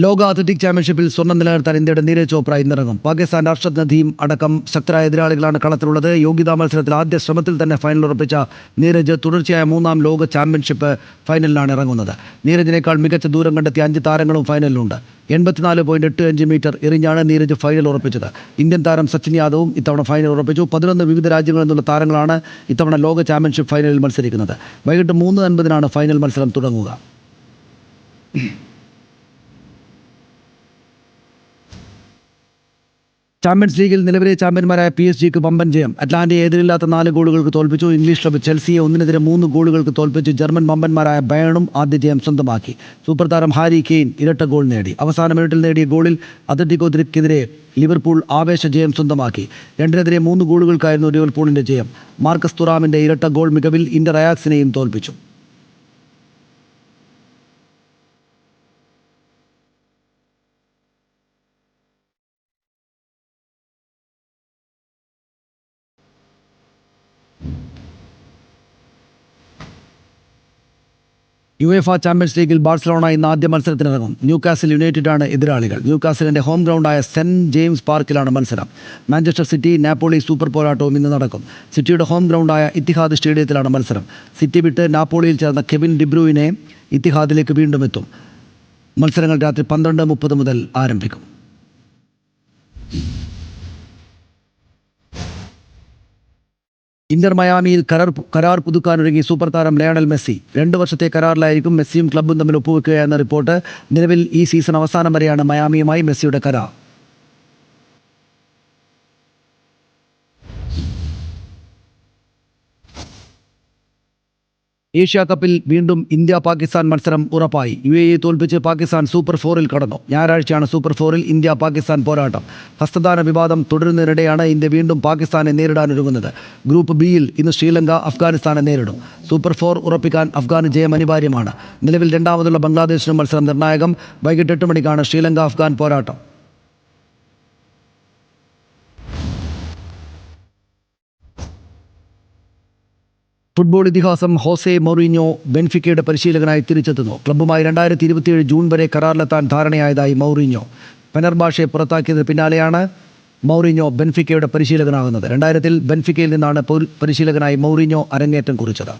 ലോക അത്ലറ്റിക് ചാമ്പ്യൻഷിപ്പിൽ സ്വർണ്ണം നിലനിർത്താൻ ഇന്ത്യയുടെ നീരജ് ചോപ്ര ഇന്നിറങ്ങും. പാകിസ്ഥാൻ അർഷദ് നദീം അടക്കം ശക്തരായ എതിരാളികളാണ് കളത്തിലുള്ളത്. യോഗ്യതാ മത്സരത്തിൽ ആദ്യ ശ്രമത്തിൽ തന്നെ ഫൈനൽ ഉറപ്പിച്ച നീരജ് തുടർച്ചയായ 3-ാം ലോക ചാമ്പ്യൻഷിപ്പ് ഫൈനലിലാണ് ഇറങ്ങുന്നത്. നീരജിനേക്കാൾ മികച്ച ദൂരം കണ്ടെത്തിയ 5 താരങ്ങളും ഫൈനലിലുണ്ട്. 84.85 മീറ്റർ എറിഞ്ഞാണ് നീരജ് ഫൈനൽ ഉറപ്പിച്ചത്. ഇന്ത്യൻ താരം സച്ചിൻ യാദവും ഇത്തവണ ഫൈനൽ ഉറപ്പിച്ചു. 11 വിവിധ രാജ്യങ്ങളിൽ നിന്നുള്ള താരങ്ങളാണ് ഇത്തവണ ലോക ചാമ്പ്യൻഷിപ്പ് ഫൈനലിൽ മത്സരിക്കുന്നത്. വൈകിട്ട് 3:50 ഫൈനൽ മത്സരം തുടങ്ങുക. ചാമ്പ്യൻസ് ലീഗിൽ നിലവിലെ ചാമ്പ്യന്മാരായ PSG-ക്ക് വമ്പൻ ജയം. അറ്റ്ലാന്റയെ എതിരില്ലാത്ത 4 ഗോളുകൾക്ക് തോൽപ്പിച്ചു. ഇംഗ്ലീഷ് ക്ലബ്ബ് ചെൽസിയെ 1-നെതിരെ 3 ഗോളുകൾക്ക് തോൽപ്പിച്ച് ജർമ്മൻ വമ്പന്മാരായ ബയേണും ആദ്യ ജയം സ്വന്തമാക്കി. സൂപ്പർ താരം ഹാരി കെയ്ൻ ഇരട്ട ഗോൾ നേടി. അവസാന മിനിറ്റിൽ നേടിയ ഗോളിൽ അത്ലറ്റിക്കോയ്ക്കെതിരെ ലിവർപൂൾ ആവേശ ജയം സ്വന്തമാക്കി. 2-നെതിരെ 3 ഗോളുകൾക്കായിരുന്നു ലിവർപൂളിന്റെ ജയം. മാർക്കസ് തുറാമിന്റെ ഇരട്ട ഗോൾ മികവിൽ ഇന്റർ അയാക്സിനെയും തോൽപ്പിച്ചു. UEFA ചാമ്പ്യൻസ് ലീഗിൽ ബാഴ്സലോണ ഇന്ന് ആദ്യ മത്സരത്തിനിറങ്ങും. ന്യൂകാസിൽ യുണൈറ്റഡാണ് എതിരാളികൾ. ന്യൂകാസിലിന്റെ ഹോം ഗ്രൗണ്ടായ സെന്റ് ജെയിംസ് പാർക്കിലാണ് മത്സരം. മാഞ്ചസ്റ്റർ സിറ്റി നാപ്പോളി സൂപ്പർ പോരാട്ടവും ഇന്ന് നടക്കും. സിറ്റിയുടെ ഹോം ഗ്രൗണ്ടായ ഇത്തിഹാദ് സ്റ്റേഡിയത്തിലാണ് മത്സരം. സിറ്റി വിട്ട് നാപ്പോളിയിൽ ചേർന്ന കെവിൻ ഡിബ്രൂയിനെ ഇത്തിഹാദിലേക്ക് വീണ്ടും എത്തും. മത്സരങ്ങൾ രാത്രി 12:30 മുതൽ ആരംഭിക്കും. ഇന്റർ മയാമിയിൽ കരാർ പുതുക്കാനൊരുങ്ങി സൂപ്പർ താരം ലയണൽ മെസ്സി. 2 വർഷത്തെ കരാറിലായിരിക്കും മെസ്സിയും ക്ലബ്ബും തമ്മിൽ ഒപ്പുവെക്കുകയെന്ന റിപ്പോർട്ട്. നിലവിൽ ഈ സീസൺ അവസാനം വരെയാണ് മയാമിയുമായി മെസ്സിയുടെ കരാർ. ഏഷ്യാ കപ്പിൽ വീണ്ടും ഇന്ത്യ പാകിസ്ഥാൻ മത്സരം ഉറപ്പായി. UAE തോൽപ്പിച്ച് പാകിസ്ഥാൻ സൂപ്പർ 4-ൽ കടന്നു. ഞായറാഴ്ചയാണ് സൂപ്പർ 4-ൽ ഇന്ത്യ പാകിസ്ഥാൻ പോരാട്ടം. ഹസ്തദാന വിവാദം തുടരുന്നതിനിടെയാണ് ഇന്ത്യ വീണ്ടും പാകിസ്ഥാനെ നേരിടാനൊരുങ്ങുന്നത്. ഗ്രൂപ്പ് ബിയിൽ ഇന്ന് ശ്രീലങ്ക അഫ്ഗാനിസ്ഥാനെ നേരിടും. സൂപ്പർ 4 ഉറപ്പിക്കാൻ അഫ്ഗാന് ജയം അനിവാര്യമാണ്. നിലവിൽ 2-മതുള്ള ബംഗ്ലാദേശിനും മത്സരം നിർണായകം. വൈകിട്ട് 8 മണിക്കാണ് ശ്രീലങ്ക അഫ്ഗാൻ പോരാട്ടം. ഫുട്ബോൾ ഇതിഹാസം ഹോസെ മൗറീഞ്ഞോ ബെൻഫിക്കയുടെ പരിശീലകനായി തിരിച്ചെത്തുന്നു. ക്ലബ്ബുമായി 2027 ജൂൺ വരെ കരാറിലെത്താൻ ധാരണയായതായി മൗറീഞ്ഞോ. ഫെനർബാഷെ പുറത്താക്കിയതിന് പിന്നാലെയാണ് മൗറീഞ്ഞോ ബെൻഫിക്കയുടെ പരിശീലകനാകുന്നത്. 2000-ൽ ബെൻഫിക്കയിൽ നിന്നാണ് പരിശീലകനായി മൗറീഞ്ഞോ അരങ്ങേറ്റം കുറിച്ചത്.